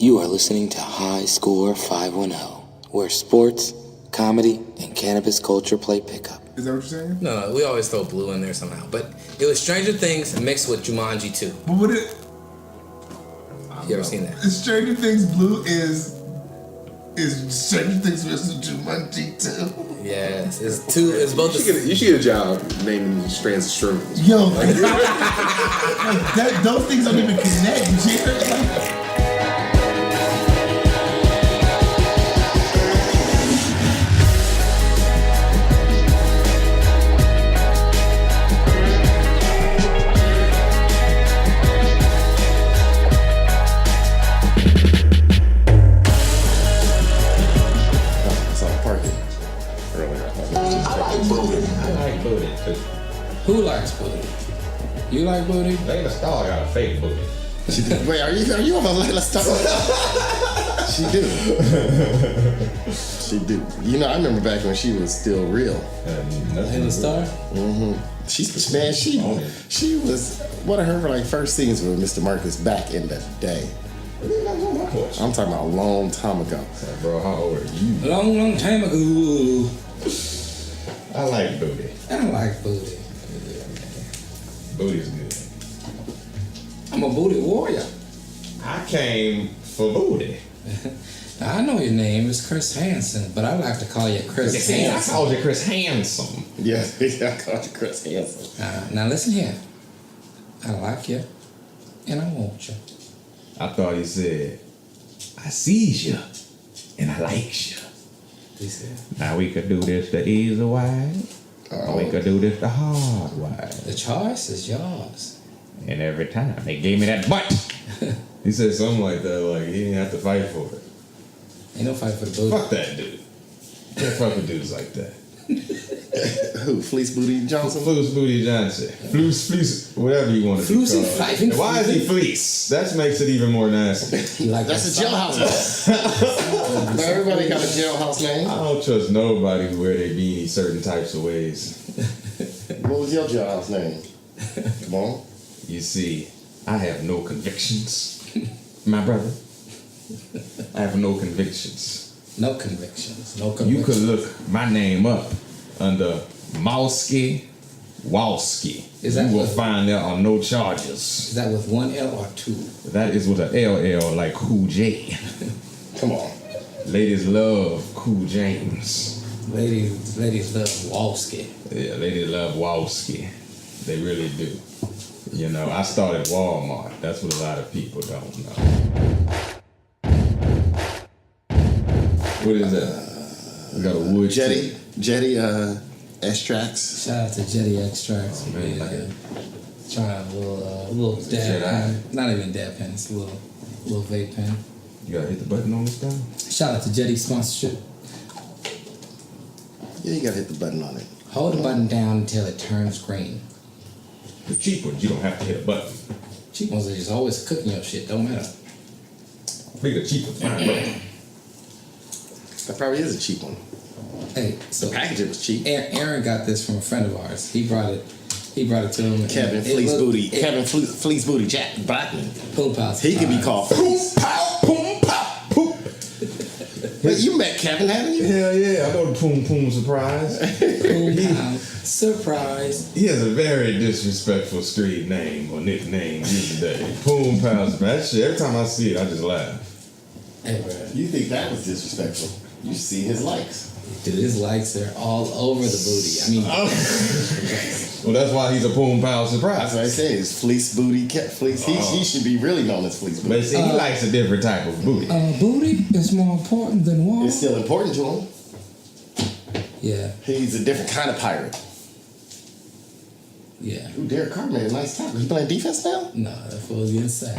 You are listening to High Score 510, where sports, comedy, and cannabis culture play pickup. Is that what you're saying? No, we always throw Blue in there somehow. But it was Stranger Things mixed with Jumanji 2. But would it... You ever seen that? Stranger Things Blue is Stranger Things versus Jumanji 2. Yes, it's two. It's both. You should get a job naming strands of shrooms. Yo, like those things don't even connect, Jared. Who likes booty? You like booty? Layla Starr got a fake booty. Wait, are you on Layla Starr? She do. She do. You know, I remember back when she was still real. Layla Starr? Mm-hmm. She was one of her like first scenes with Mr. Marcus back in the day. I'm talking about a long time ago. Like, bro, how old are you? Long time ago. I like booty. I don't like booty. Booty's good. I'm a booty warrior. I came for booty. Now, I know your name is Chris Hansen, but I like to call you Chris Hansen. I called you Chris Handsome. Yeah, I called you Chris Hansen. Now listen here. I like you, and I want you. I thought he said, I sees you, and I likes you. He said. Now we could do this the easy way, or we could do this the hard way. The choice is yours. And every time they gave me that butt. He said something like that, like he didn't have to fight for it. Ain't no fight for the booty. Fuck that dude. Can't fuck with dudes like that. Who? Fleece Booty Johnson? Fleece Booty Johnson. Fleece, whatever you want to call it. Why is he fleece? That makes it even more nasty. That's a jailhouse name. Everybody got a jailhouse name. I don't trust nobody who wear their beanie certain types of ways. What was your jailhouse name? Come on. You see, I have no convictions, my brother. I have no convictions. No convictions. No convictions. You could look my name up under Mowski Wowski. You will find there are no charges. Is that with one L or two? That is with an LL like Cool J. Come on. Ladies love Cool James. Ladies love Wowski. Yeah, ladies love Wowski. They really do. You know, I started Walmart. That's what a lot of people don't know. What is that? We got a wood Jetty extracts. Shout out to Jetty Extracts. Man, trying a little dab pen. Not even dab pen. It's a little vape pen. You gotta hit the button on this thing? Shout out to Jetty sponsorship. Yeah, you gotta hit the button on it. Hold the button down until it turns green. The cheap ones, you don't have to hit a button. Cheap ones are just always cooking your shit. Don't matter. Pick a cheap one, fine, bro. That probably is a cheap one. Hey, so the packaging was cheap. Aaron got this from a friend of ours. He brought it to him. Kevin Fleece Booty Jack Blackman. Poom pow. He could be called Fleece. Poom pow, poop. Wait, you met Kevin, haven't you? Hell yeah, I know the Poom Poom Surprise. Poom pow surprise. He has a very disrespectful street name or nickname today. Poom pow surprise. That shit, every time I see it, I just laugh. Hey, bro. You think that was disrespectful? You see his likes. Dude, his likes are all over the booty. I mean, well, that's why he's a Poom pow surprise. That's what I say. It's Fleece Booty Fleece. He should be really known as Fleece Booty. But see, he likes a different type of booty. Booty is more important than war. It's still important to him. Yeah. He's a different kind of pirate. Yeah. Ooh, Derek Carr made a nice tackle. He playing defense now? No, that fool's getting sad.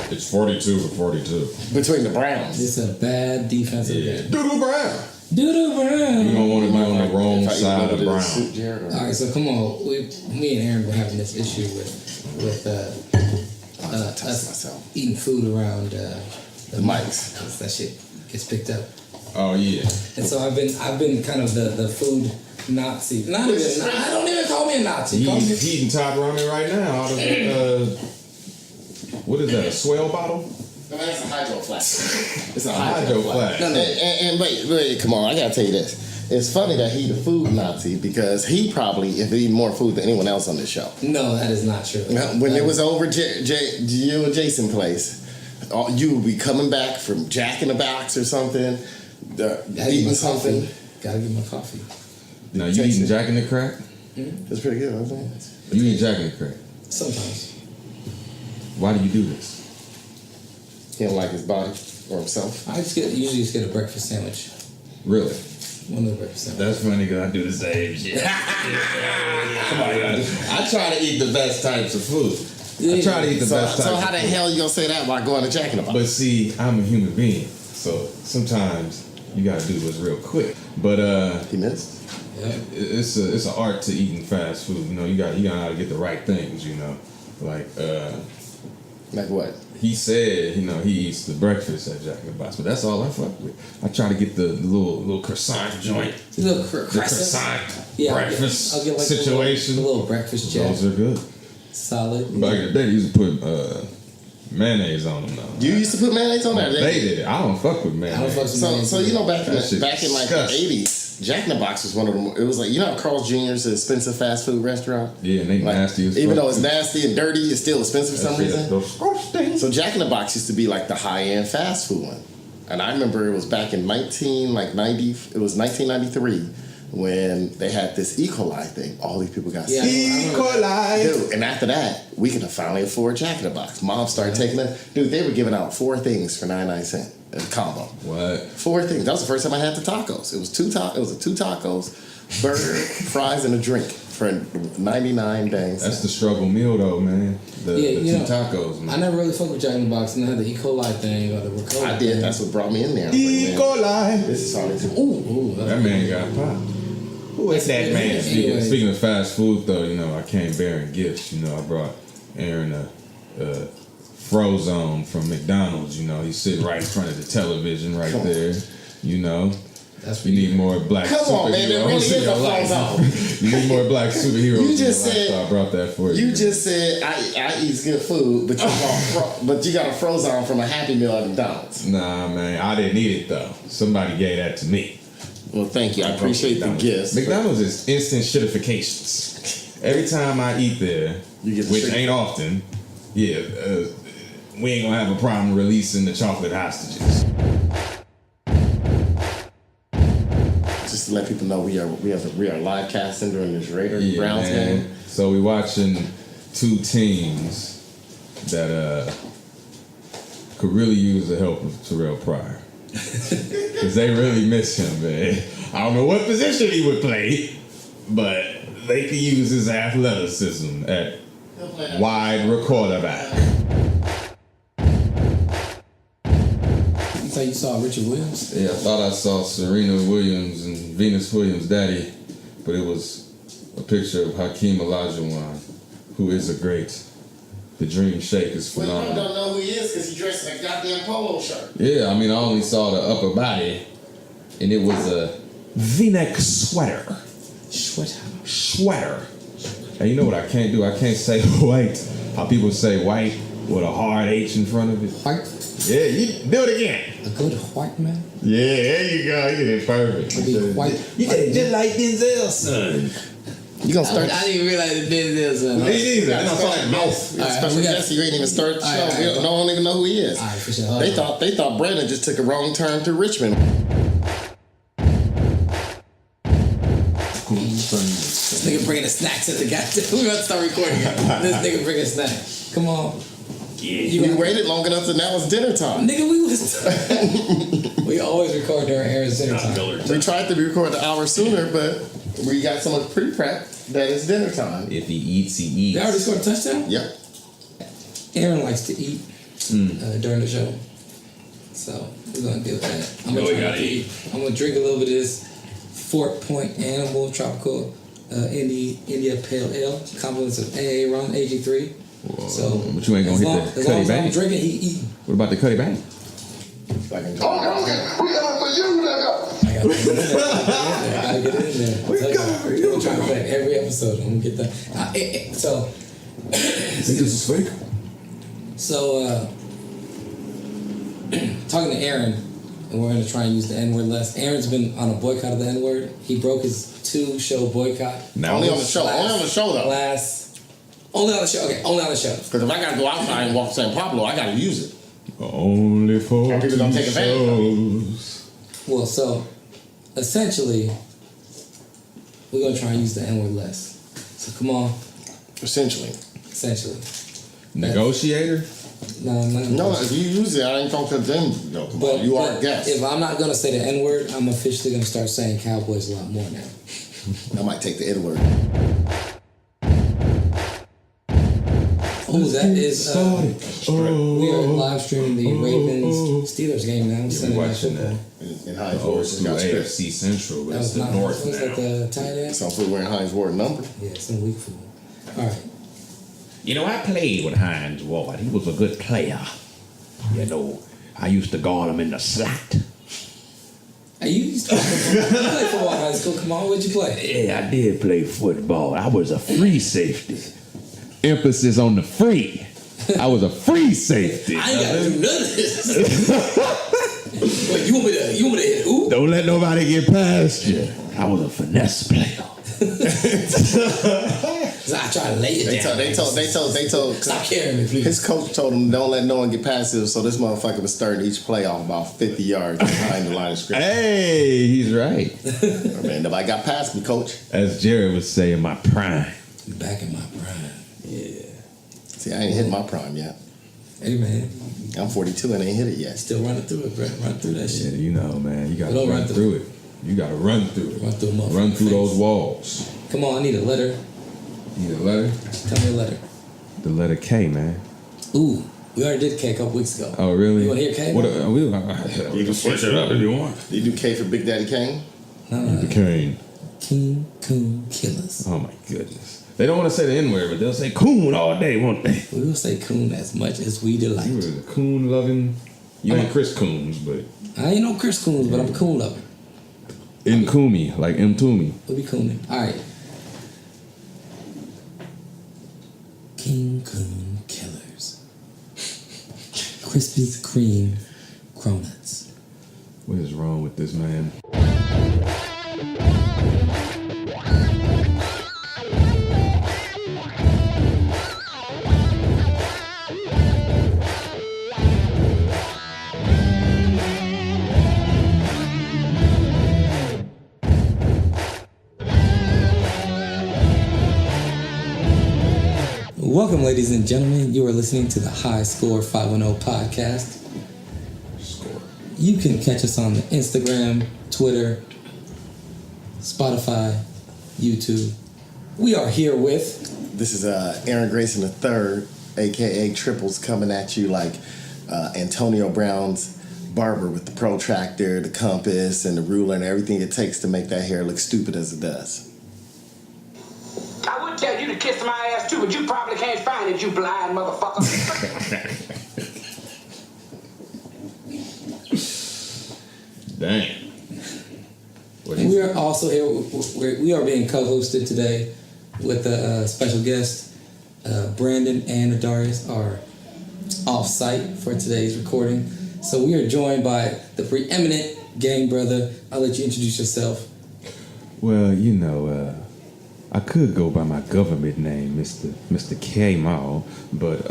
It's 42-42. Between the Browns. It's a bad defensive game. Doodoo Brown. Doodoo Brown. You don't want to be on the wrong side of Brown. All right, so come on. Me and Aaron were having this issue with us eating food around the mics. That shit gets picked up. Oh yeah. And so I've been kind of the food Nazi. Not even. I don't even call me a Nazi. He's eating top ramen right now out of What is that? A swell bottle? No, that's a hydro flask. It's a Hydro flask. No. And wait, come on, I gotta tell you this. It's funny that he the food Nazi because he probably if eating more food than anyone else on this show. No, that is not true. When it was over you and Jason place, you would be coming back from Jack in the Box or something, eating something. Gotta get my coffee. Now you eating Jack in the Crack? It's pretty good, wasn't it? You eat Jack in the Crack? Sometimes. Why do you do this? He don't like his body or himself. I usually just get a breakfast sandwich. Really? One of the breakfast sandwiches. That's funny because I do the same shit. Come on, guys. I try to eat the best types of food. I try to eat the best types So how of the food. hell you gonna say that while going to Jack in the Box? But see, I'm a human being, so sometimes you gotta do what's real quick. But He missed. Yeah. it's an art to eating fast food. You know, you gotta know how to get the right things. You know, like Like what? he said, you know, he eats the breakfast at Jack in the Box, but that's all I fuck with. I try to get the little croissant joint, The little the crescent. croissant breakfast I'll get like situation. The little breakfast jack. Those are good. Solid. Back in the day, they used to put mayonnaise on them. Now You used to put mayonnaise on there. they did it. I don't fuck with mayonnaise. I don't fuck with mayonnaise. So you know back in That shit like the disgusting. '80s, Jack in the Box was one of them. It was like you know how Carl's Jr. is an expensive fast food restaurant. Yeah, and they Like, nasty as even fuck. though it's nasty and dirty, it's still expensive for some reason. So Jack in the Box used to be like the high end fast food one, and I remember it was back in 1993 when they had this E. coli thing. All these people got Yeah, sick. E. coli. Dude, and after that, we could finally afford Jack in the Box. Mom started taking it. Dude, they were giving out 4 things for 99 cents a combo. What? 4 things. That was the first time I had the tacos. It was 2 tacos, burger, fries, and a drink for 99 dang cents. That's the struggle meal, though, man. The you 2 know, tacos, man. I never really fucked with Jack in the Box, and I had the E. coli thing or the Ricola. I did. thing. That's what brought me in there. I was E. like, man, coli. this is solid too. Ooh, That man got popped. Who is that man? Anyway. Speaking of fast food, though, you know, I came bearing gifts. You know, I brought Aaron a Frozone from McDonald's. You know, he's sitting right in front of the television right there. You know, That's we need more black Come superheroes on, man, there really in is your a life. Frozone. You need more black superheroes. You in your just life, said- so I brought that for you. You just said I eat good food, but you got a Frozone from a Happy Meal at McDonald's. Nah, man, I didn't eat it though. Somebody gave that to me. Well, thank you. I appreciate the gifts. McDonald's is instant shitifications. Every time I eat there, You get the which shit. ain't often, we ain't gonna have a problem releasing the chocolate hostages. Just to let people know we are live casting during this Raiders Yeah, Browns man. game. So we watching 2 teams that could really use the help of Terrell Pryor. Because they really miss him, man. I don't know what position he would play, but they could use his athleticism at wide quarterback. You thought you saw Richard Williams? Yeah, I thought I saw Serena Williams and Venus Williams' daddy, but it was a picture of Hakeem Olajuwon, who is a great. The Dream Shake is Well, you phenomenal. don't know who he is because he dressed in a goddamn polo shirt. Yeah, I mean, I only saw the upper body, and it was a V-neck sweater. Sweater. And you know what I can't do? I can't say white. How people say white with a hard H in front of it. White? Yeah, you do it again. A good white man? Yeah, there you go. You did it perfect. Be white. You did it just like Denzel's son. You gonna I start? didn't even realize it did this. Me neither. I saw that mouth. Special we got- guest. You ain't even started the show. All right, We don't, no one even know who he is. All right, for sure. Hold They on. thought Brandon just took a wrong turn to Richmond. This nigga bringing the snacks at the goddamn. We about to start recording it. This nigga bringing snacks. Come on. You waited long enough, and now it's dinner time. Nigga, we always record during Aaron's dinner time. We tried to record an hour sooner, but we got someone pre-prepped that it's dinner time. If he eats, he eats. They already scored a touchdown? Yep. Aaron likes to eat during the show. So we're gonna deal with that. I'm gonna try not to eat. I'm gonna drink a little bit of this Fort Point Animal Tropical India Pale Ale. Compliments of AA Rum, AG3. Whoa. So, But you ain't gonna as hit long, the as Cutty long as I'm Bang. drinking, he eating. What about the Cutty Bang? Like in We coming for you, nigga. I gotta get it in there. I gotta get it in there. We coming for you. I'm trying to back every episode. I'm gonna get that. So You think this is fake? So, talking to Aaron, and we're going to try and use the N-word less. Aaron's been on a boycott of the N-word. He broke his 2-show boycott. Now Only on the show. Only on the show, though. Only on the show. Okay, only on the show. Because if I got to go outside and walk San Pablo, I got to use it. Only for people don't take advantage of shows. Well, so, essentially, we're going to try and use the N-word less. So, come on. Essentially. Negotiator? No, if you use it, I ain't talking to them. No, come on. You are a guest. If I'm not going to say the N-word, I'm officially going to start saying Cowboys a lot more now. I might take the N-word. Oh, that is. We are live streaming the Ravens Steelers game now. Yeah, we're watching that. In Hines Oh, Ward. it's through AFC Central, but it's the North Was that now. the tight end? Some fool wearing Hines Ward number. Yeah, some weak fool. All right. You know, I played with Hines Ward. He was a good player. You know, I used to guard him in the slot. Hey, you used to play football in high school. Come on, what'd you play? Yeah, I did play football. I was a free safety. Emphasis on the free. I was a free safety. I ain't got to do none of this. Wait, you want me to hit who? Don't let nobody get past you. I was a finesse player. I try to lay it down. They told. Stop carrying me, please. His coach told him, don't let no one get past him. So this motherfucker was starting each play off about 50 yards behind the line of scrimmage. Hey, he's right. Oh, man, nobody got past me, coach. As Jared would say, in my prime. Back in my prime. Yeah. See, I ain't hit my prime yet. Hey, man. I'm 42 and ain't hit it yet. Still running through it, bro. Run through that shit. Yeah, you know, man. You gotta Don't run through it. You gotta run through it. Run through a motherfucking Run through face. those walls. Come on, I need a letter. You need a letter? Tell me a letter. The letter K, man. Ooh, we already did K a couple weeks ago. Oh, really? You want to hear K? What? You can switch it up if you want. You do K for Big Daddy Kane? No. Kane. King Coon Killers. Oh my goodness. They don't want to say the N-word, but they'll say coon all day, won't they? We will say coon as much as we delight. You were the coon loving. You ain't Chris Coons, but I ain't no Chris Coons, but I'm a coon lover. Nkumi, like M Toomey. We'll be cooning. All right. King Coon Killers. Krispy Kreme Cronuts. What is wrong with this man? Welcome, ladies and gentlemen. You are listening to the High Score 510 podcast. You can catch us on the Instagram, Twitter, Spotify, YouTube. We are here with... This is Aaron Grayson III, a.k.a. Triples, coming at you like Antonio Brown's barber with the protractor, the compass, and the ruler, and everything it takes to make that hair look stupid as it does. I would tell you to kiss my ass too, but you probably can't find it, you blind motherfucker. Damn. We are also here. We are being co-hosted today with a special guest. Brandon and Adarius are off-site for today's recording. So we are joined by the preeminent gang brother. I'll let you introduce yourself. Well, you know, I could go by my government name, Mr. K-Mao, but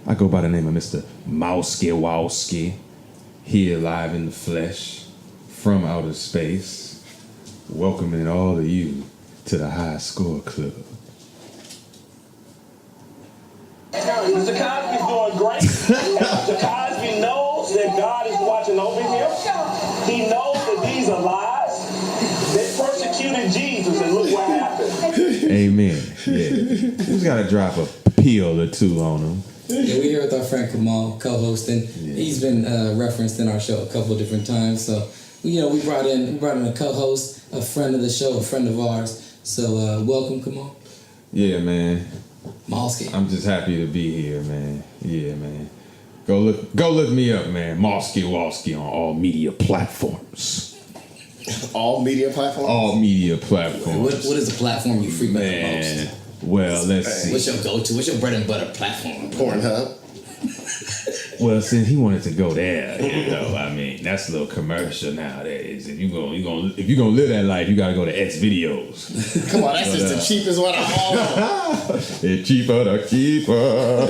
I go by the name of Mr. Mowski, here live in the flesh, from outer space, welcoming all of you to the High Score Club. Mr. Cosby's doing great. And Mr. Cosby knows that God is watching over him. He knows that these are lies. They persecuted Jesus, and look what happened. Amen. Yeah. Just gotta drop a peel or two on them. Yeah, we're here with our friend Kamal, co-hosting. Yeah. He's been referenced in our show a couple of different times. So, we brought in a co-host, a friend of the show, a friend of ours. So, welcome, Kamal. Yeah, man. Mosky. I'm just happy to be here, man. Yeah, man. Go look me up, man. Mosky Walski on all media platforms. All media platforms? All media platforms. What is the platform you frequent the most? Well, let's see. What's your go-to? What's your bread and butter platform? Pornhub. Well, since he wanted to go there, you know, I mean, that's a little commercial nowadays. If you gonna live that life, you gotta go to X videos. Come on, that's just the cheapest one of all of them. It's cheaper to keeper.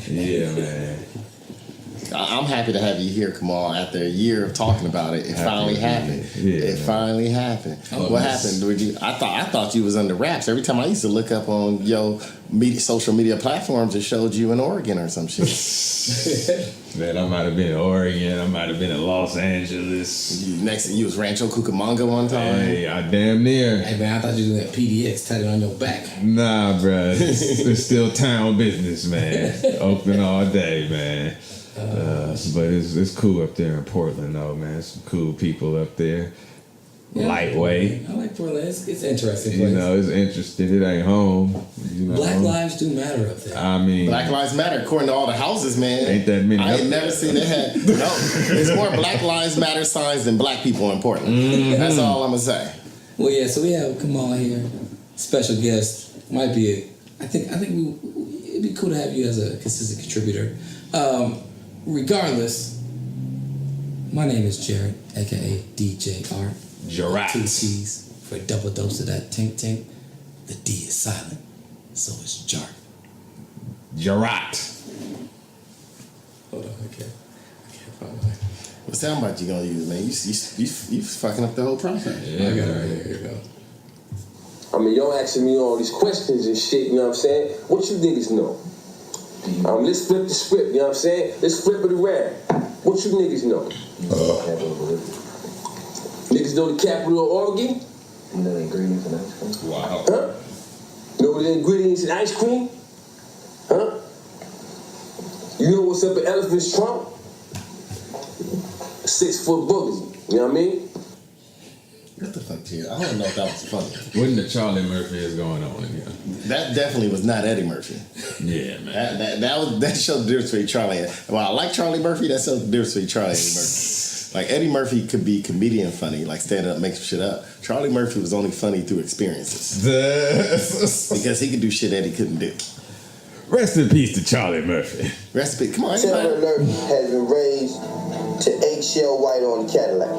Yeah, man. I'm happy to have you here, Kamal. After a year of talking about it, it finally happened. It finally happened. What happened? I thought you was under wraps. Every time I used to look up on your social media platforms, it showed you in Oregon or some shit. Man, I might have been in Oregon. I might have been in Los Angeles. You was Rancho Cucamonga one time. Hey, I damn near. Hey man, I thought you was at PDX tatted on your back. Nah, bruh. It's still town business, man. Open all day, man. But it's cool up there in Portland, though, man. Some cool people up there. Yeah, Lightweight. I like Portland. It's interesting place. You know, it's interesting. It ain't home. You know? Black lives do matter up there. I mean, Black lives matter according to all the houses, man. Ain't that many? I ain't never seen it had. No, there's more Black Lives Matter signs than black people in Portland. Mm-hmm. That's all I'm gonna say. Well, yeah. So we have Kamal here, special guest. Might be. I think it'd be cool to have you as a consistent contributor. Regardless, my name is Jared, aka DJ Art. Jarat. 2 T's for a double dose of that tink tink. The D is silent, so it's Jar. Jarat. Hold on, I can't find my. What soundbite you gonna use, man? You fucking up the whole process. Yeah, I got it right here. Here we go. I mean, y'all asking me all these questions and shit, you know what I'm saying? What you niggas know? Let's flip the script, you know what I'm saying? Let's flip it around. What you niggas know? Niggas know the capital of Oregon? You know the ingredients in ice cream? Wow. Huh? Know the ingredients in ice cream? Huh? You know what's up at Elephant's trunk? 6-foot boogers, you know what I mean? What the fuck, Tia? I don't know if that was funny. What the Charlie Murphy is going on in here? That definitely was not Eddie Murphy. Yeah, man. That showed the difference between Charlie and... Well, I like Charlie Murphy. That shows the difference between Charlie and Eddie Murphy. Like, Eddie Murphy could be comedian funny, like stand up, make some shit up. Charlie Murphy was only funny through experiences. Because he could do shit Eddie couldn't do. Rest in peace to Charlie Murphy. Rest in peace. Come on, Senator Alert has been raised to eggshell white on the Cadillac.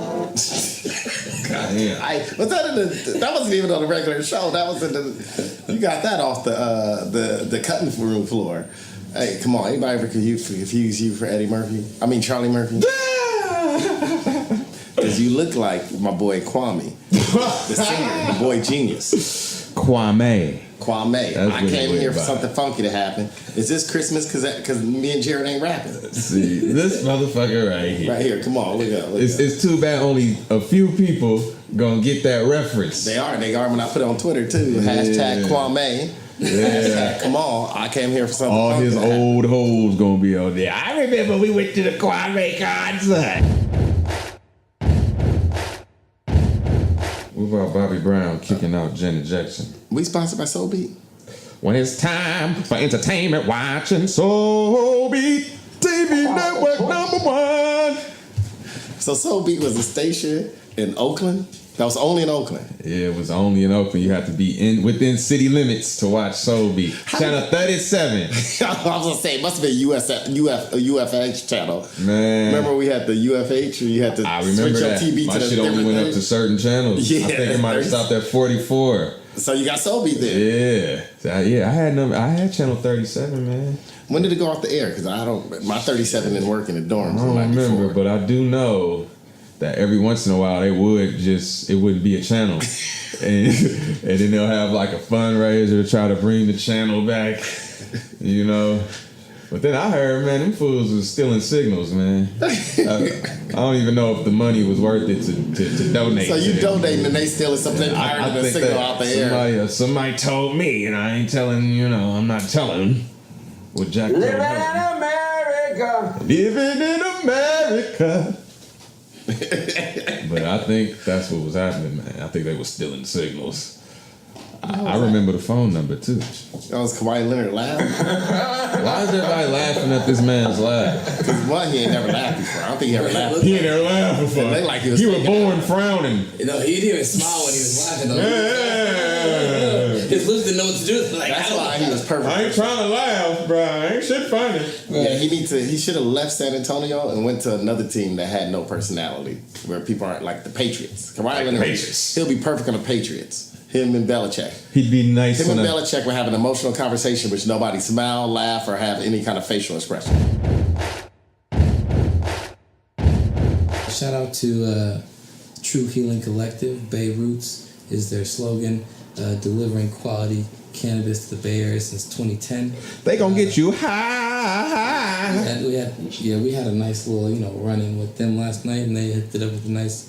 Was that in the? That wasn't even on the regular show. That was in the. You got that off the cutting room floor. Hey, come on! Anybody ever confuse you for Eddie Murphy? I mean Charlie Murphy. Because you look like my boy Kwame, the singer, the boy genius. Kwame. I came here for something funky to happen. Is this Christmas? Because me and Jared ain't rapping. See, this motherfucker right here. Right here, come on, look up. It's too bad only a few people gonna get that reference. They are when I put it on Twitter too. Hashtag Kwame. Yeah. Come on, I came here for something. All his old hoes gonna be on there. I remember we went to the Kwame concert. What about Bobby Brown kicking out Janet Jackson? We sponsored by Soul Beat. When it's time for entertainment, watching Soul Beat, TV network #1. So Soul Beat was a station in Oakland. That was only in Oakland. Yeah, it was only in Oakland. You had to be within city limits to watch Soul Beat. Channel 37. I was gonna say it must have been UFH channel. Man, remember we had the UFH, or you had to switch your TV My to the shit only went thing? up to certain channels. Yeah, I think it might have stopped at 44. So you got Soul Beat there. Yeah, I had channel 37, man. When did it go off the air? Because my 37 didn't work in the dorms. I don't remember, but I do know that every once in a while it wouldn't be a channel. and then they'll have like a fundraiser to try to bring the channel back, you know. But then I heard, man, them fools was stealing signals, man. I don't even know if the money was worth it to donate. So you donating and they stealing something higher than the signal out the air. Somebody told me, and I ain't telling, I'm not telling what Jack told me. Living in America. Living in America. But I think that's what was happening, man. I think they were stealing signals. I remember the phone number too. That was Kawhi Leonard laughing. Why is everybody laughing at this man's laugh? Because one, he ain't never laughed before. I don't think he ever laughed. He ain't never laughed before. It looked like he was born frowning. No, he didn't even smile when he was laughing though. His lips didn't know what to do. Like, That's why he was perfect. I ain't trying to laugh, bro. I ain't shit funny. Yeah, he should have left San Antonio and went to another team that had no personality, where people aren't like the Patriots. Patriots. He'll be perfect on the Patriots. Him and Belichick. He'd be nice. Him and Belichick would have an emotional conversation which nobody smile, laugh, or have any kind of facial expression. Shout out to True Healing Collective. Bay Roots is their slogan, delivering quality cannabis to the Bay Area since 2010. They gonna get you high. We had a nice little run-in with them last night, and they hooked it up with a nice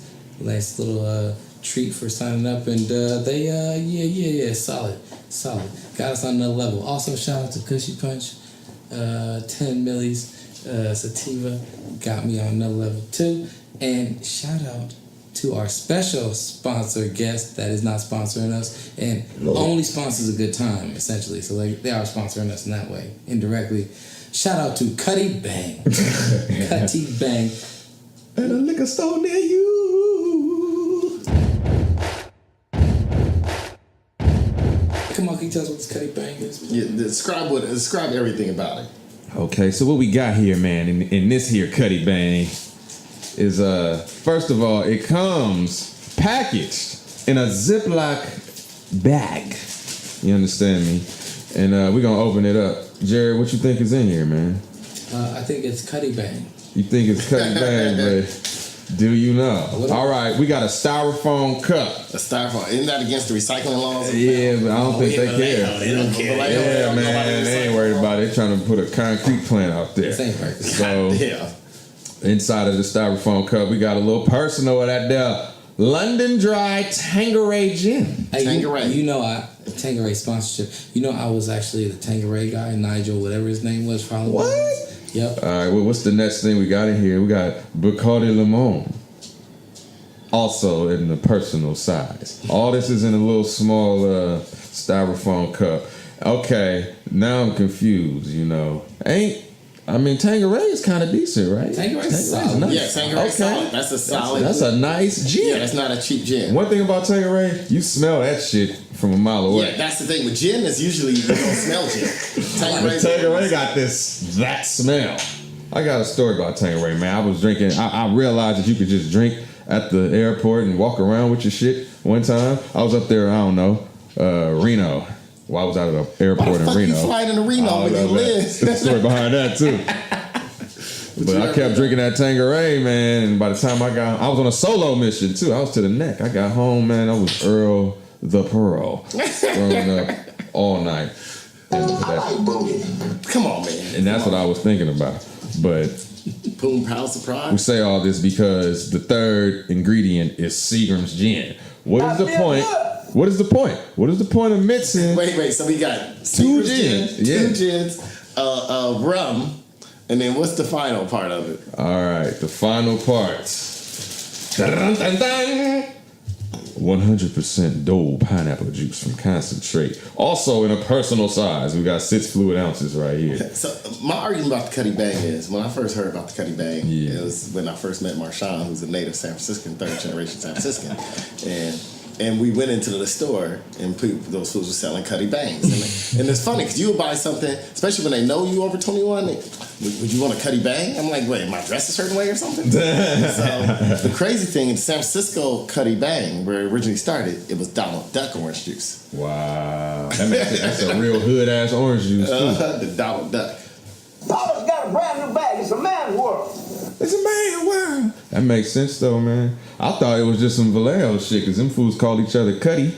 little treat for signing up, and they solid. Got us on another level. Also, shout out to Cushy Punch, 10 Millis, Sativa, got me on another level too. And shout out to our special sponsor guest that is not sponsoring us and only sponsors a good time, essentially. So like they are sponsoring us in that way, indirectly. Shout out to Cutty Bang. Cutty Bang. At a liquor store near you. Come on, can you tell us what this Cutty Bang is? Yeah, describe everything about it. Okay, so what we got here, man, in this here Cutty Bang is first of all, it comes packaged in a Ziploc bag. You understand me? And we're gonna open it up. Jared, what you think is in here, man? I think it's Cutty Bang. You think it's Cutty Bang, but do you know? All right, we got a styrofoam cup. A styrofoam. Isn't that against the recycling laws? Yeah, but I don't think they care. They don't care. Yeah, man, they ain't worried about it. They're trying to put a concrete plant out there. So, yeah. Inside of the styrofoam cup, we got a little personal of that there London Dry Tanqueray gin. Hey, Tanqueray. Tanqueray sponsorship. I was actually the Tanqueray guy, Nigel, whatever his name was. Probably. What? Yep. All right, well, what's the next thing we got in here? We got Bacardi Limon. Also in the personal size. All this is in a little small styrofoam cup. Okay, now I'm confused, Tanqueray is kind of decent, right? Tanqueray's solid. Nice. Yeah, Tanqueray's solid. That's a solid. That's a nice gin. Yeah, that's not a cheap gin. One thing about Tanqueray, you smell that shit from a mile away. Yeah, that's the thing. With gin, is usually you don't smell gin. Tanqueray got that smell. I got a story about Tanqueray, man. I was drinking. I realized that you could just drink at the airport and walk around with your shit. One time, I was up there. I don't know, Reno. Well, I was out of the airport in Reno. You flying into Reno where you live? There's a story behind that too. But I kept drinking that Tanqueray, man. And by the time I was on a solo mission too. I was to the neck. I got home, man. I was Earl the Pearl, throwing up all night. Come on, man. And that's what I was thinking about. But Boom, pow, surprise. we say all this because the third ingredient is Seagram's gin. What is the point? What is the point? What is the point of mixing? Wait. So we got two gins, two gins, rum, and then what's the final part of it? All right, the final part. 100% Dole pineapple juice from concentrate. Also in a personal size. We got 6 fluid ounces right here. So my argument about the Cutty Bang is, when I first heard about the Cutty Bang, it was when I first met Marshawn, who's a native San Franciscan, 3rd generation San Franciscan. And we went into the store, and those fools were selling Cutty Bangs. And it's funny, because you would buy something, especially when they know you over 21, would you want a Cutty Bang? I'm like, wait, am I dressed a certain way or something? So the crazy thing, in San Francisco Cutty Bang, where it originally started, it was Donald Duck orange juice. Wow. That's a real hood-ass orange juice, too. The Donald Duck. Papa's got a brand new bag. It's a man's world. It's a man world. That makes sense, though, man. I thought it was just some Vallejo shit, because them fools called each other Cutty.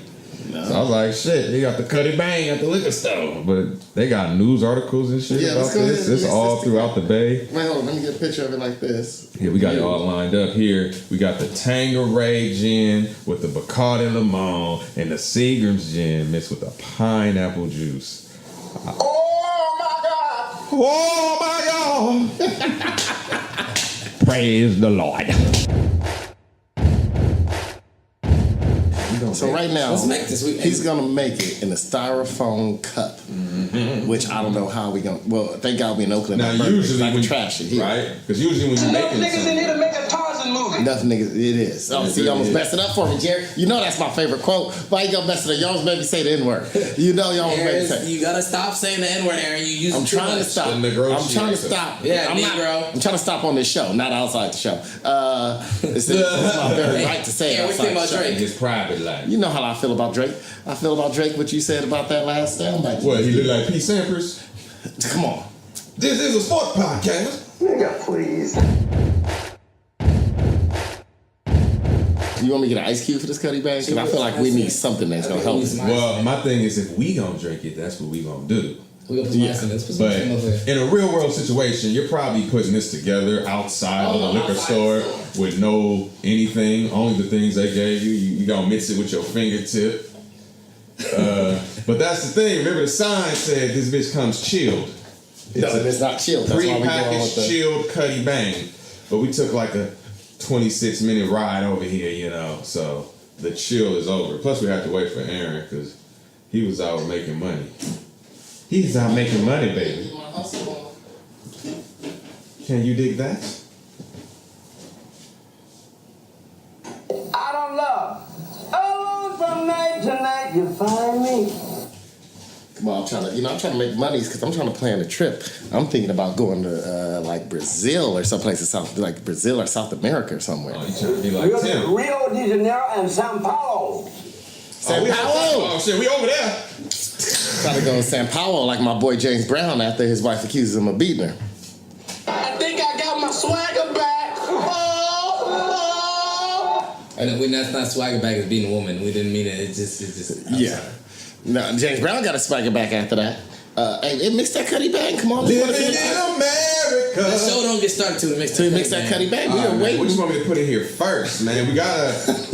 No. So I was like, shit, they got the Cutty Bang at the liquor store. But they got news articles and shit about this. It's all throughout the Bay. Wait, hold on. Let me get a picture of it like this. Yeah, we got it all lined up here. We got the Tanqueray gin with the Bacardi Limon and the Seagram's gin mixed with the pineapple juice. Oh, my God. Praise the Lord. So right now, let's make this. He's gonna make it in a styrofoam cup, which I don't know how we gonna. Well, thank God we in Oakland. Now usually I can trash it here, right? Because usually when you make niggas in here to make a Tarzan movie. Enough niggas, it is. Oh, see, you almost messed it up for me, Jerry. You know that's my favorite quote. Why you gonna mess it up? You almost made me say the N-word. You know you almost made me say. You gotta stop saying the N-word, Aaron. You use I'm it too trying to much. stop. I'm trying to stop. Yeah, I'm Negro. I'm trying to stop on this show, not outside the show. It's my very right to say it outside the show. Drake? His private life. You know how I feel about Drake. I feel about Drake what you said about that last time. Like, What, he look like P. Sampras? Come on. This is a sport podcast. Nigga, please. You want me to get an ice cube for this Cutty Bang? Because I feel like we need something that's gonna help us. Well, my thing is if we gonna drink it, that's what we gonna do. We gonna put some ice in this. Put some But cream over there. in a real world situation, you're probably putting this together outside of a liquor store with no anything, only the things they gave you. You gonna mix it with your fingertip. But that's the thing. Remember the sign said this bitch comes chilled. It's not chilled. That's why we going with Pre-packaged chilled Cutty Bang. But we took like a 26-minute ride over here, you know. So the chill is over. Plus we have to wait for Aaron because he was out making money. He's out making money, baby. Can you dig that? I don't love. Oh, from night to night you find me. Come on, I'm trying to make money because I'm trying to plan a trip. I'm thinking about going to like Brazil or someplace in South, like Brazil or South America or somewhere. Oh, you trying to be like Tim? Rio de Janeiro and Sao Paulo. Sao Paulo. Oh shit, we over there. Trying to go to Sao Paulo like my boy James Brown after his wife accuses him of beating her. I think I got my swagger back. Oh. And that's not swagger back as being a woman. We didn't mean it. It's just. Yeah. No, James Brown got a swagger back after that. Hey, mix that Cutty Bang. Come on, Living in America. The show don't get started till we mix that Cutty Bang. We are waiting. What you want me to put in here first, man? We gotta. That's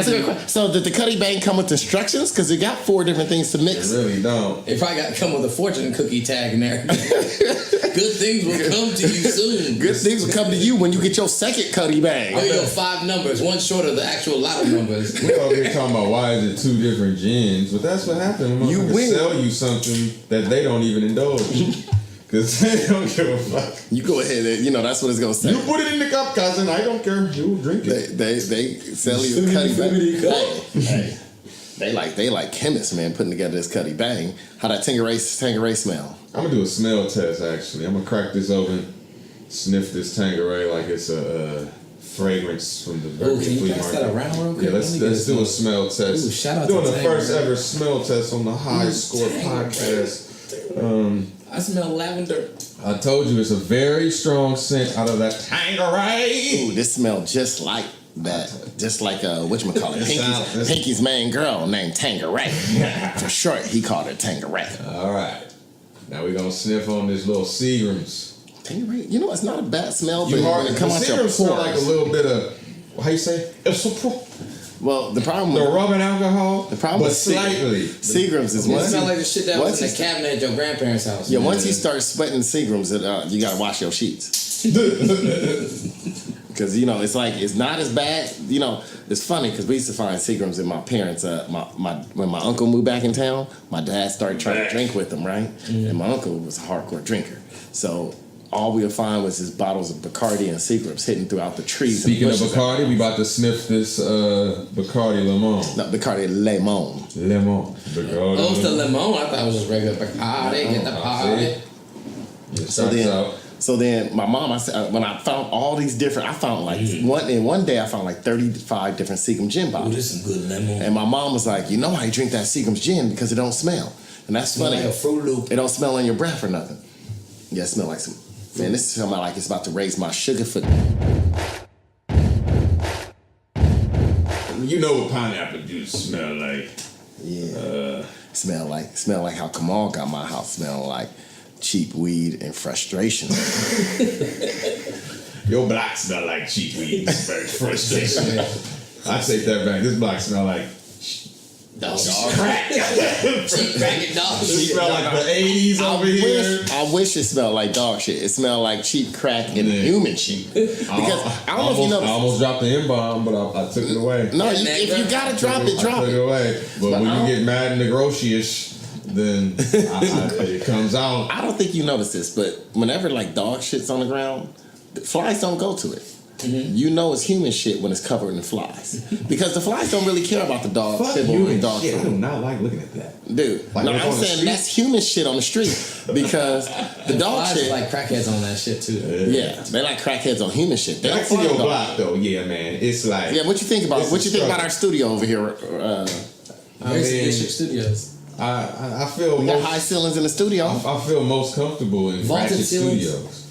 a good question. So did the Cutty Bang come with instructions? Because it got 4 different things to mix. It really don't. It probably got to come with a fortune cookie tag in there. Good things will come to you soon. Good things will come to you when you get your second Cutty Bang. Oh, you got 5 numbers, one short of the actual lotto numbers. We over here talking about why is it 2 different gins, but that's what happened when You win. sell you something that they don't even indulge in. Because they don't give a fuck. You go ahead and, that's what it's going to say. You put it in the cup, cousin. I don't care. You drink it. They sell you a Cutty Bang. Hey, they like chemists, man, putting together this Cutty Bang. How that Tanqueray smell? I'm going to do a smell test, actually. I'm going to crack this open, sniff this Tanqueray like it's a fragrance from the Oh, can flea you pass market. that around real quick? Yeah, let's do a smell test. Ooh, shout out Doing to the Tanqueray. first ever smell test on the High Score podcast. I smell lavender. I told you it's a very strong scent out of that Tanqueray. Ooh, this smells just like that. Just like whatchamacallit, Pinky's main girl named Tanqueray. For short, he called her Tanqueray. All right. Now we're going to sniff on this little Seagram's. Tanqueray, it's not a bad smell, but You when hardly it comes out your Seagram's smell pores. like a little bit of, how you say? Well, the problem The with rubbing alcohol, the problem but with slightly. Seagram's is It once smell you, like the shit that was in the cabinet at your grandparents' house. yeah, once you start sweating Seagram's, you gotta wash your sheets. Because it's like it's not as bad. It's funny because we used to find Seagram's in my parents. When my uncle moved back in town, my dad started trying to drink with him, right? Mm-hmm. And my uncle was a hardcore drinker, so all we would find was his bottles of Bacardi and Seagram's hidden throughout the trees. Speaking and of bushes. Bacardi, we about to sniff this Bacardi Lemon. No, Bacardi Lemon. Lemon. Bacardi. Oh, it's the lemon. I thought it was just regular Bacardi. Get the party. So then my mom, I said, when I found all these different, I found like one day I found like 35 different Seagram gin Ooh, bottles. this is some good lemon. And my mom was like, I drink that Seagram's gin because it don't smell. And that's funny. Like a Fruit Loop. It don't smell in your breath or nothing. Yeah, it smell like some, man, this smells like it's about to raise my sugar for. You know what pineapple juice smell like. Yeah. Smell like how Kamal got my house smelling like cheap weed and frustration. Your block smell like cheap weed. Frustration. I take that back. This block smell like Dog. Crack. Cheap crack and dog it shit. smell like the 80s over here. I wish it smelled like dog shit. It smelled like cheap crack and human shit. Because I don't know if you know. I almost dropped the M-bomb, but I took it away. No, if you gotta drop it, drop I took it it. away. But when you get mad and negotiate, then it comes out. I don't think you notice this, but whenever like dog shit's on the ground, the flies don't go to it. you know it's human shit when it's covered in flies. Because the flies don't really care about the dog Fuck kibble human and dog shit. I food. do not like looking at that. Dude, Like no, what's I'm on the saying street? that's human shit on the street. Because the dog Flies shit, like crackheads on that shit too. yeah, they like crackheads on human shit. They Back don't to fly your dog. block though, yeah, man. It's like Yeah, what you think about It's what a you think about struggle. our studio over here? Gracie mean, District Studios. I feel We got most, high ceilings in the studio. I feel most comfortable in Vaulted Ratchet ceilings. Studios.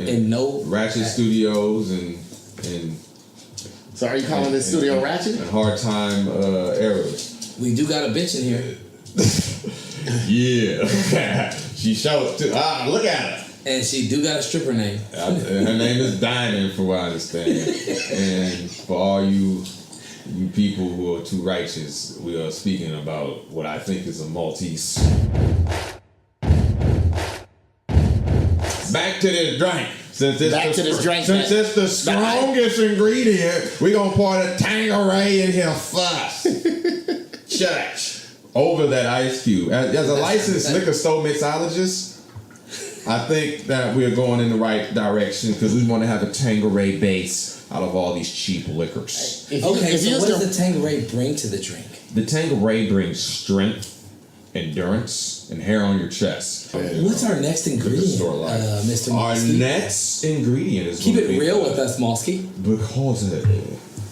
And no Ratchet Studios and So are you calling this studio ratchet? and hard time eras. We do got a bitch in here, Yeah. She showed too. Look at her. and she do got a stripper name. Her name is Diamond, from what I understand. And for all you people who are too righteous, we are speaking about what I think is a Maltese. Back to this drink. Since it's the strongest ingredient, we gonna pour the Tanqueray in here first. Church. Over that ice cube. As a licensed liquor store mixologist, I think that we're going in the right direction because we want to have a Tanqueray base out of all these cheap liquors. Okay, so what does the Tanqueray bring to the drink? The Tanqueray brings strength, endurance, and hair on your chest. What's our next ingredient, Mr. Our Malski? next ingredient is Keep gonna it be- real with us, Malski. Because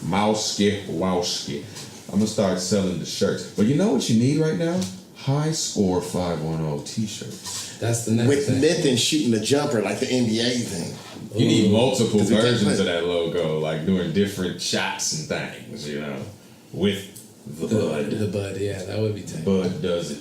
Malski, Wowski. I'm gonna start selling the shirts. But you know what you need right now? High Score 510 t-shirts. That's the next With thing. Nathan shooting the jumper like the NBA thing. You need multiple 'Cause we can't versions put- of that logo, like doing different shots and things, you know, with the bud. The bud, yeah, that would be tight. Bud does it.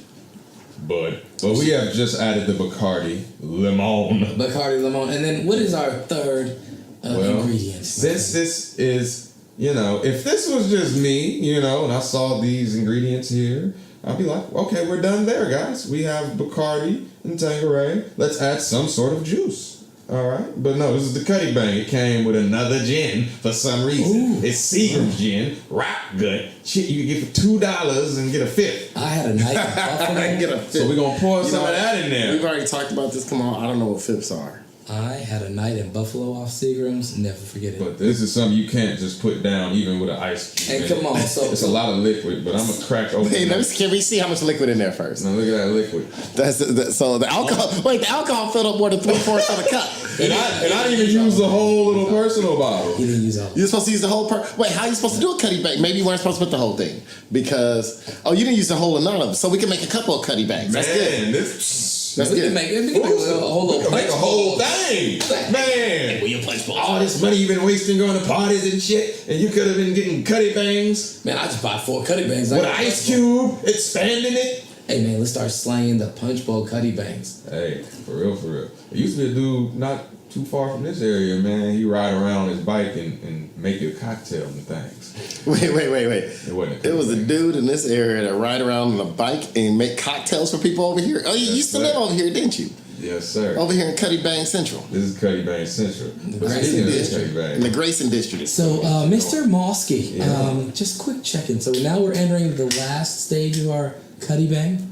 Bud. But we have just added the Bacardi Limon. Bacardi lemon, and then what is our third ingredient? Since this is, you know, if this was just me, you know, and I saw these ingredients here, I'd be like, okay, we're done there, guys. We have Bacardi and Tanqueray. Let's add some sort of juice. All right, but no, this is the Cutty Bang. It came with another gin for some reason. It's Seagram's gin, rock good. Shit, you can get for $2 and get a fifth. I had a night in Buffalo. Get a fifth. So we're gonna pour some know, of that in there. We've already talked about this. Come on, I don't know what fifths are. I had a night in Buffalo off Seagram's. Never forget it. But this is something you can't just put down even with an ice cube. And in come it. on, so- it's a lot of liquid, but I'm gonna crack open. Hey, can we see how much liquid in there first? Now look at that liquid. So the alcohol. Wait, the alcohol filled up more than 3/4 of the cup. And I didn't even use the whole little personal bottle. He didn't use all. You're supposed to use the whole Wait, how are you supposed to do a Cutty Bang? Maybe you weren't supposed to put the whole thing because you didn't use the whole of none of them. So we can make a couple of Cutty Bangs. That's good. That's we good. Can make a whole little Make a punch whole bowl. thing, man. Will you punch bowl? All this money you've been wasting going to parties and shit, and you could have been getting Cutty Bangs Man, I just bought 4 Cutty Bangs. with an ice cube, expanding it. Hey man, let's start slanging the punch bowl Cutty Bangs. Hey, for real, for real. There used to be a dude not too far from this area, man. He ride around his bike and make you a cocktail and things. Wait. It wasn't. It was a dude in this area that ride around on a bike and make cocktails for people over here. Oh, you used to live over here, didn't you? Yes, sir. Over here in Cutty Bang Central. This is Cutty Bang Central. But Grayson speaking of Cutty District. Bang, In the Grayson District. So, Mr. Malski, just quick check-in. So now we're entering the last stage of our Cutty Bang.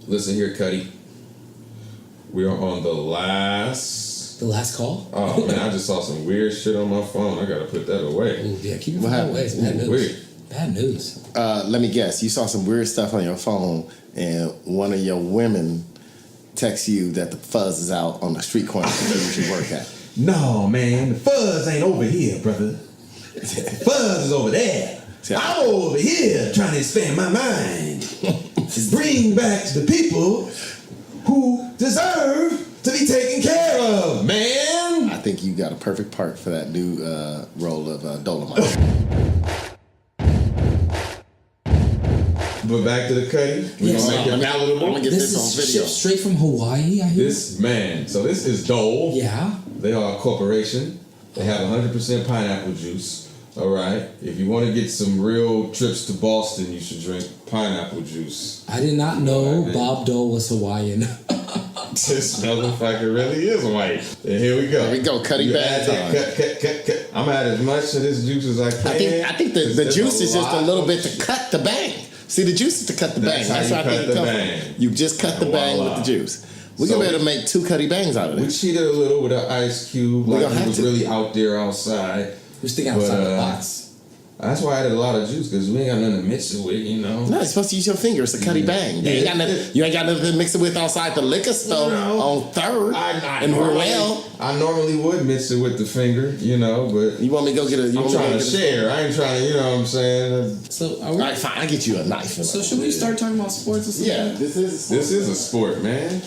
listen here, Cutty. We are on the last call? Oh man, I just saw some weird shit on my phone. I gotta put that away. Ooh, yeah, keep it away. It's bad news. Weird. Bad news. Let me guess. You saw some weird stuff on your phone, and one of your women texts you that the fuzz is out on the street corner that you usually work at. No, man, the fuzz ain't over here, brother. Fuzz is over there. I'm over here trying to expand my mind to bring back to the people who deserve to be taken care of, man. I think you got a perfect part for that new role of Dolomite. But back to the Cutty. We're gonna make it palatable. I'm gonna get this on video. Shipped straight from Hawaii, I hear. This man, so this is Dole. Yeah. They are a corporation. They have 100% pineapple juice. All right. If you want to get some real trips to Boston, you should drink pineapple juice. I did not know Bob Dole was Hawaiian. This motherfucker really is white. And here we go. There we go. Cutty Bang time. Cut. I'm gonna add as much of this juice as I can. I think the juice is just a little bit to cut the bang. See, the juice is to cut the bang. That's how you what I cut think the it comes bang. from. You just cut the bang with the juice. We can better make 2 Cutty Bangs out of We this. cheated a little with an ice cube. We Like gonna it have was to. really out there outside. We're sticking outside the box. That's why I added a lot of juice, because we ain't got nothing to mix it with, you know. No, you're supposed to use your finger. It's a Cutty Bang. You ain't got nothing to mix it with outside the liquor store on 3rd and Royale. I normally would mix it with the finger, you know, but you want me to go get a? I'm trying to share. I ain't trying to, you know what I'm saying. So all right, fine. I get you a knife. So should we start talking about sports or something? Yeah, this is a sport, man.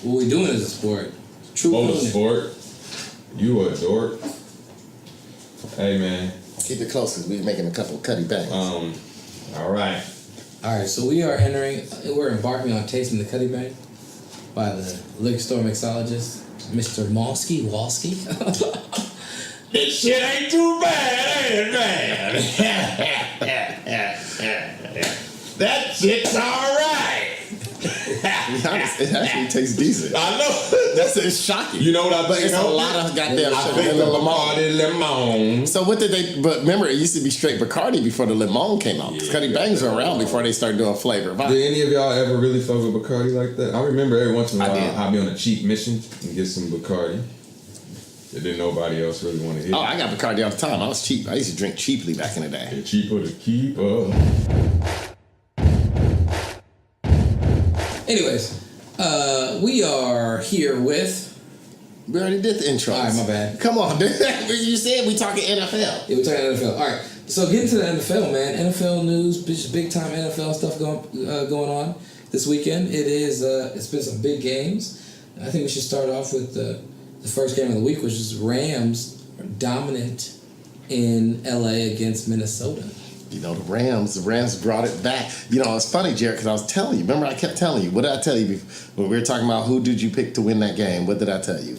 What we doing is a sport. True Both a sport. You a dork. Hey, man. Keep it close because we're making a couple of Cutty Bangs. All right. All right, so we're embarking on tasting the Cutty Bang by the liquor store mixologist, Mr. Walski. This shit ain't too bad, ain't it, man? That shit's alright. It actually tastes decent. I know. It's shocking. You know what I think? But it's a lot of goddamn sugar in the lemon. So what did they? But remember, it used to be straight Bacardi before the lemon came out. Cutty Bangs were around before they started doing flavor. Did any of y'all ever really fuck with Bacardi like that? I remember every once in a while I'd be on a cheap mission and get some Bacardi. And then nobody else really want to hit. Oh, I got Bacardi all the time. I was cheap. I used to drink cheaply back in the day. It's cheaper to keep up. Anyways, we are here with. We already did the intro. All right, my bad. Come on, dude. You said we talking NFL. Yeah, we're talking NFL. All right, so getting to the NFL, man. NFL news, big time NFL stuff going on this weekend. It's been some big games. I think we should start off with the first game of the week, which is Rams dominant in LA against Minnesota. You know, the Rams brought it back. You know, it's funny, Jared, because I was telling you. Remember, I kept telling you. What did I tell you when we were talking about who did you pick to win that game? What did I tell you?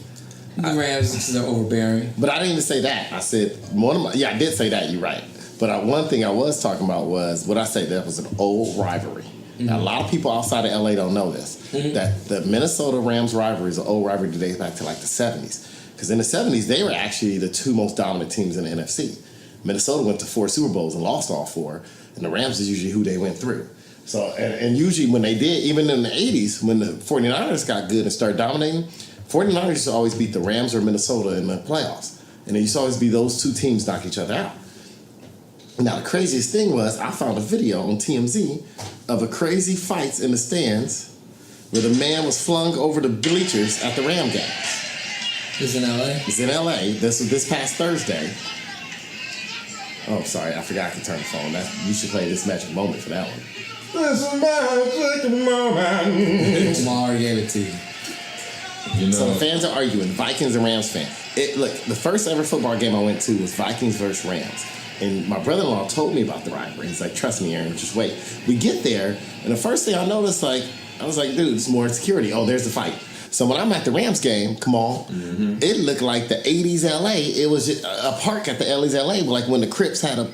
The Rams, they're overbearing. But I didn't even say that. I said, I did say that. You're right. But one thing I was talking about was, what I say, that was an old rivalry. Mm-hmm. Now, a lot of people outside of LA don't know this. Mm-hmm. That the Minnesota Rams rivalry is an old rivalry that dates back to like the 70s. Because in the 70s, they were actually the 2 most dominant teams in the NFC. Minnesota went to 4 Super Bowls and lost all 4, and the Rams is usually who they went through. So, and usually when they did, even in the 80s, when the 49ers got good and started dominating, 49ers used to always beat the Rams or Minnesota in the playoffs. And it used to always be those 2 teams knock each other out. Now, the craziest thing was, I found a video on TMZ of a crazy fights in the stands where the man was flung over the bleachers at the Ram games. It's in LA? It's in LA. This was this past Thursday. Oh, sorry, I forgot I could turn the phone. You should play This Magic Moment for that one. This magic moment. Lamar gave it to you. So the fans are arguing, Vikings and Rams fans. Look, the first ever football game I went to was Vikings versus Rams. And my brother-in-law told me about the rivalry. He's like, trust me, Aaron, just wait. We get there, and the first thing I noticed, I was like, dude, it's more security. Oh, there's the fight. So when I'm at the Rams game, it looked like the 80s LA. It was just a park at the 80s LA, like when the Crips had a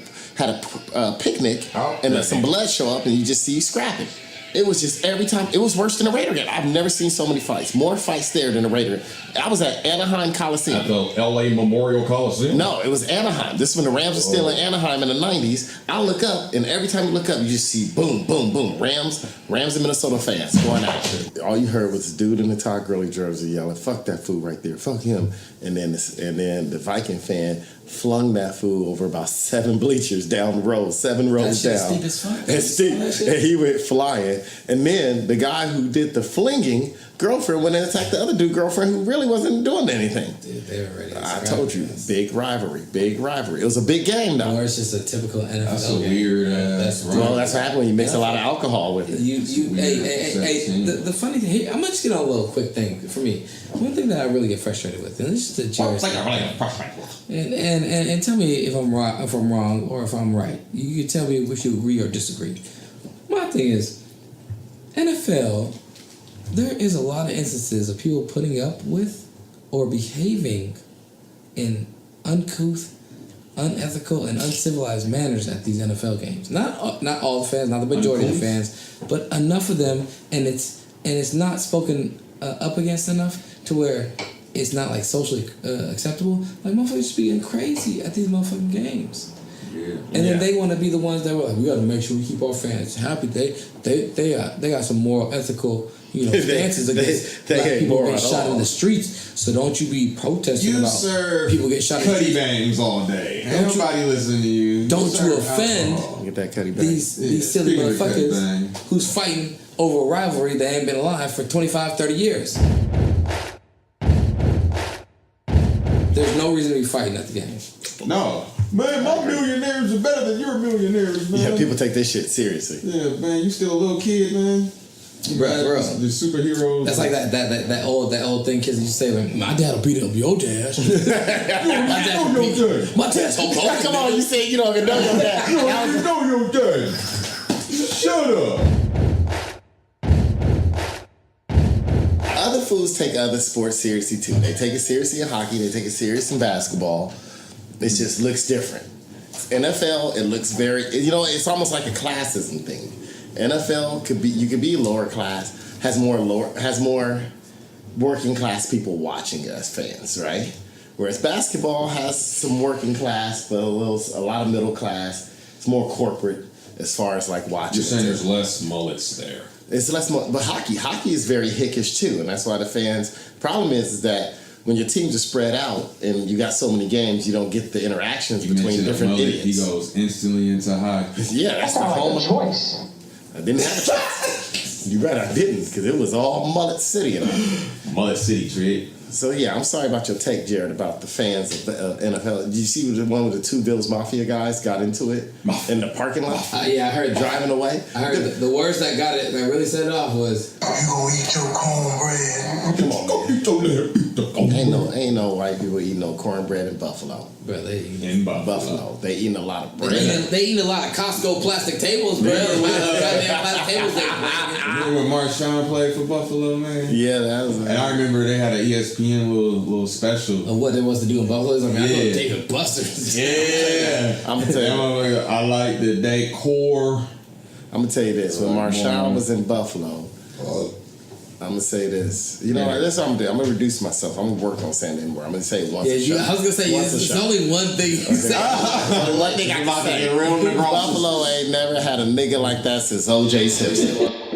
picnic and some blood show up and you just see scrapping. It was just every time. It was worse than a Raider game. I've never seen so many fights. More fights there than a Raider. I was at Anaheim Coliseum. At the LA Memorial Coliseum? No, it was Anaheim. This is when the Rams were still in Anaheim in the 90s. I look up, and every time you look up, you just see boom, boom, boom. Rams and Minnesota fans going out. All you heard was this dude in the Todd Gurley jersey yelling, "Fuck that fool right there, fuck him." And then the Viking fan flung that fool over about 7 bleachers down the road, 7 rows down. Steep as fuck. And he went flying. And then the guy who did the flinging, girlfriend went and attacked the other dude, girlfriend, who really wasn't doing anything. Dude, they were ready. I told you, big rivalry. It was a big game, though. Or it's just a typical NFL That's a game. weird ass. Well, that's what happens when you mix a lot of alcohol with it. The funny thing here, I'm gonna just get on a little quick thing for me. One thing that I really get frustrated with, and this is the Jared. And tell me if I'm wrong or if I'm right. You can tell me if you agree or disagree. My thing is, NFL, there is a lot of instances of people putting up with or behaving in uncouth, unethical, and uncivilized manners at these NFL games. Not all the fans, not the majority of the fans, but enough of them, and it's not spoken up against enough to where it's not like socially acceptable. Like motherfuckers just being crazy at these motherfucking games. And then they want to be the ones that were like, we got to make sure we keep our fans happy. They got some moral, ethical, stances against black people getting shot in the streets. So don't you be protesting about people getting shot in the streets. Cutty Bangs all day. Ain't nobody listening to you. Don't you offend Get that Cutty Bang. these silly motherfuckers who's fighting over a rivalry that ain't been alive for 25, 30 years. There's no reason to be fighting at the game. No. Man, my millionaires are better than your millionaires, man. Yeah, people take this shit seriously. Yeah, man, you still a little kid, man. Bro. The superheroes. That's like that old thing kids used to say, like, my dad'll beat up your dad. My dad's Hulk Hogan. Come on, you say you don't even know your dad. You know your dad. Shut up. Other fools take other sports seriously too. They take it seriously in hockey. They take it serious in basketball. It just looks different. NFL, it looks very, it's almost like a classism thing. NFL you could be lower class, has more working class people watching us fans, right? Whereas basketball has some working class, but a lot of middle class. It's more corporate as far as like watching. You're saying there's less mullets there. It's less, but hockey is very hickish too, and that's why the fans. Problem is that when your teams are spread out and you got so many games, you don't get the interactions between different idiots. He goes instantly into hockey. Yeah, that's the whole choice. I didn't have a choice. You're right, I didn't, because it was all Mullet City. Mullet City, Trick. So yeah, I'm sorry about your take, Jared, about the fans of the NFL. Did you see the one with the two Bills Mafia guys got into it in the parking lot? Yeah, I heard driving away. I heard the words that really set it off was, "You gonna eat your cornbread? Come on, go eat your Ain't no white people eating no cornbread in Buffalo. Bro, they in Buffalo. They eating a lot of bread. They eating a lot of Costco plastic tables, bro. Goddamn plastic tables. Remember when Marshawn played for Buffalo, man? Yeah, that was. And I remember they had an ESPN little special of what there was to do in Buffalo. I love David Buster's. Yeah, I'm gonna tell you. I like the decor. I'm gonna tell you this: when Marshawn was in Buffalo, I'm gonna say this. That's what I'm gonna do. I'm gonna reduce myself. I'm gonna work on saying it more. I'm gonna say once. Yeah, I was gonna say it's only one thing you say. One thing I can say: Buffalo ain't never had a nigga like that since O.J. Simpson.